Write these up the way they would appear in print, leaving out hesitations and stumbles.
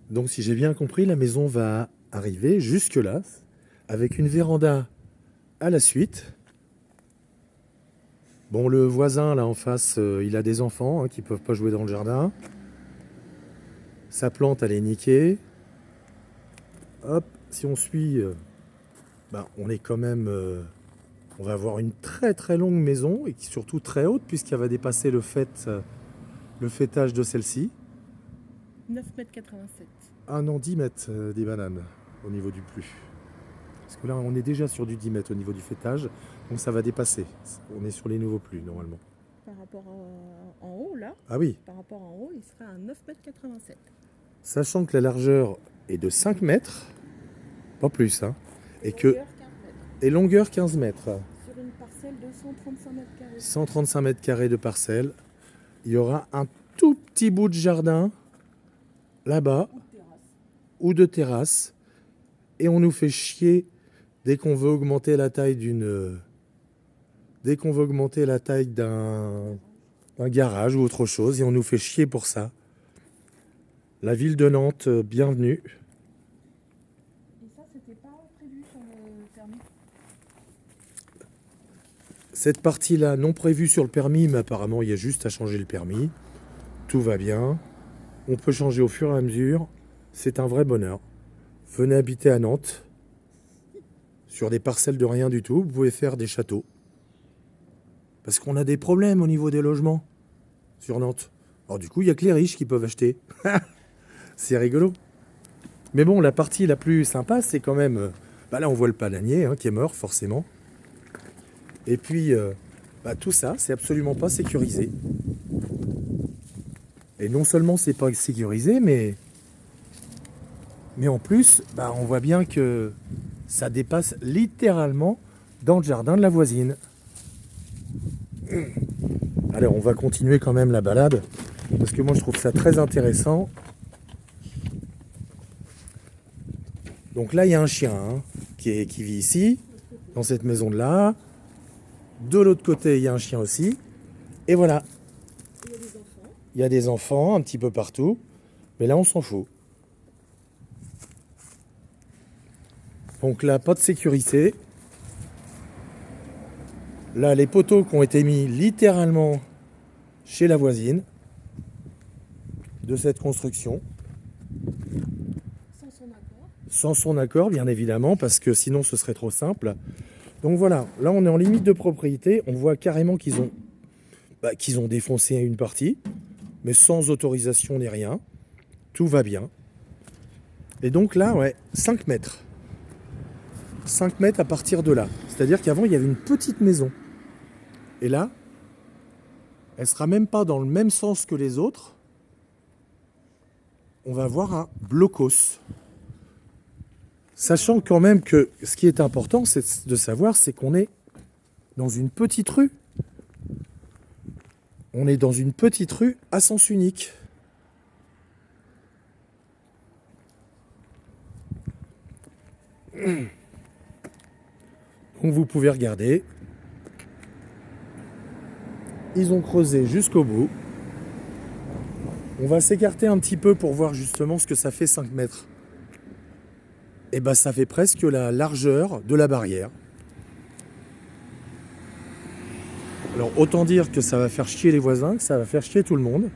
Donc si j'ai bien compris, la maison va arriver jusque-là, avec une véranda à la suite. Bon, le voisin là en face, il a des enfants qui peuvent pas jouer dans le jardin. Sa plante, elle est niquée. Hop, si on suit, on est quand même... on va avoir une très très longue maison et qui surtout très haute puisqu'elle va dépasser le fêtage de celle-ci. 9,87 m. Ah non, 10 mètres des bananes au niveau du plus. Parce que là, on est déjà sur du 10 mètres au niveau du fêtage, donc ça va dépasser. On est sur les nouveaux plus normalement. Par rapport en haut, là, Ah oui, par rapport en haut, il sera à 9,87 m. sachant que la largeur est de 5 mètres, pas plus, hein, et que Longueur 15 mètres. et longueur 15 mètres. Sur une parcelle de 135 mètres carrés. 135 mètres carrés de parcelle. Il y aura un tout petit bout de jardin là-bas Ou de terrasse. ou de terrasse. Et on nous fait chier dès qu'on veut augmenter la taille d'un garage ou autre chose. Et on nous fait chier pour ça. La ville de Nantes, bienvenue. Et ça, c'était pas prévu sur le permis. Cette partie-là, non prévue sur le permis, mais apparemment, il y a juste à changer le permis. Tout va bien. On peut changer au fur et à mesure. C'est un vrai bonheur. Venez habiter à Nantes. Sur des parcelles de rien du tout, vous pouvez faire des châteaux. Parce qu'on a des problèmes au niveau des logements sur Nantes. Alors du coup, il n'y a que les riches qui peuvent acheter. C'est rigolo. Mais bon, la partie la plus sympa, c'est quand même... là, on voit le palanier qui est mort, forcément. Et puis, tout ça, c'est absolument pas sécurisé. Et non seulement c'est pas sécurisé, mais en plus, on voit bien que ça dépasse littéralement dans le jardin de la voisine. Alors, on va continuer quand même la balade, parce que moi, je trouve ça très intéressant. Donc là, il y a un chien qui vit ici, dans cette maison-là. De l'autre côté, il y a un chien aussi. Et voilà. Il y a des enfants. Il y a des enfants un petit peu partout. Mais là, on s'en fout. Donc là, pas de sécurité. Là, les poteaux qui ont été mis littéralement chez la voisine de cette construction. Sans son accord. Sans son accord, bien évidemment, parce que sinon, ce serait trop simple. Donc voilà, là, on est en limite de propriété. On voit carrément qu'ils ont défoncé une partie, mais sans autorisation ni rien. Tout va bien. Et donc là, 5 mètres. 5 mètres à partir de là. C'est-à-dire qu'avant, il y avait une petite maison. Et là, elle sera même pas dans le même sens que les autres. On va avoir un blocos. Sachant quand même que ce qui est important, c'est de savoir, c'est qu'on est dans une petite rue. On est dans une petite rue à sens unique. Donc vous pouvez regarder. Ils ont creusé jusqu'au bout. On va s'écarter un petit peu pour voir justement ce que ça fait 5 mètres. Et ça fait presque la largeur de la barrière. Alors autant dire que ça va faire chier les voisins, que ça va faire chier tout le monde.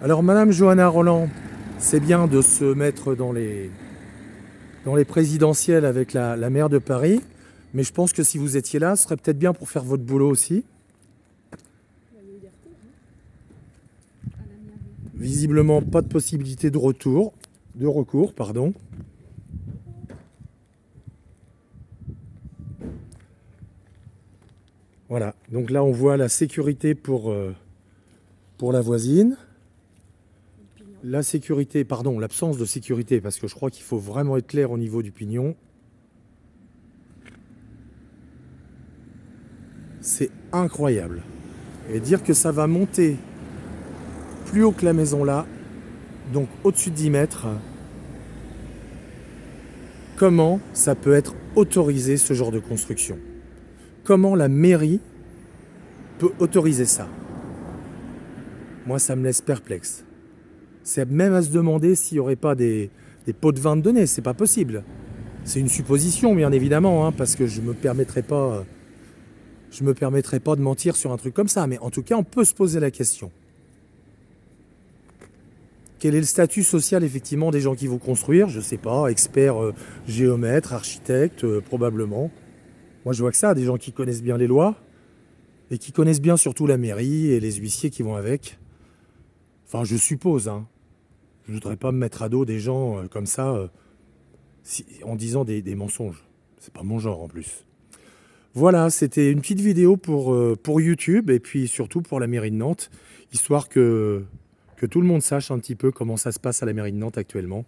Alors Madame Johanna Roland, c'est bien de se mettre dans les présidentielles avec la maire de Paris, mais je pense que si vous étiez là, ce serait peut-être bien pour faire votre boulot aussi. La liberté, à la mairie. Visiblement, pas de possibilité de recours. Voilà, donc là on voit la sécurité pour la voisine. La sécurité, pardon, l'absence de sécurité, parce que je crois qu'il faut vraiment être clair au niveau du pignon. C'est incroyable. Et dire que ça va monter plus haut que la maison là, donc au-dessus de 10 mètres, comment ça peut être autorisé ce genre de construction? Comment la mairie peut autoriser ça? Moi, ça me laisse perplexe. C'est même à se demander s'il n'y aurait pas des pots de vin de données. C'est pas possible. C'est une supposition, bien évidemment, hein, parce que je me permettrai pas de mentir sur un truc comme ça. Mais en tout cas, on peut se poser la question. Quel est le statut social, effectivement, des gens qui vont construire? Je sais pas, experts, géomètres, architectes, probablement. Moi, je vois que ça, des gens qui connaissent bien les lois et qui connaissent bien surtout la mairie et les huissiers qui vont avec. Enfin, je suppose, hein. Je ne voudrais pas me mettre à dos des gens comme ça en disant des mensonges. C'est pas mon genre en plus. Voilà, c'était une petite vidéo pour YouTube et puis surtout pour la mairie de Nantes, histoire que tout le monde sache un petit peu comment ça se passe à la mairie de Nantes actuellement.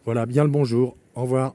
Voilà, bien le bonjour. Au revoir.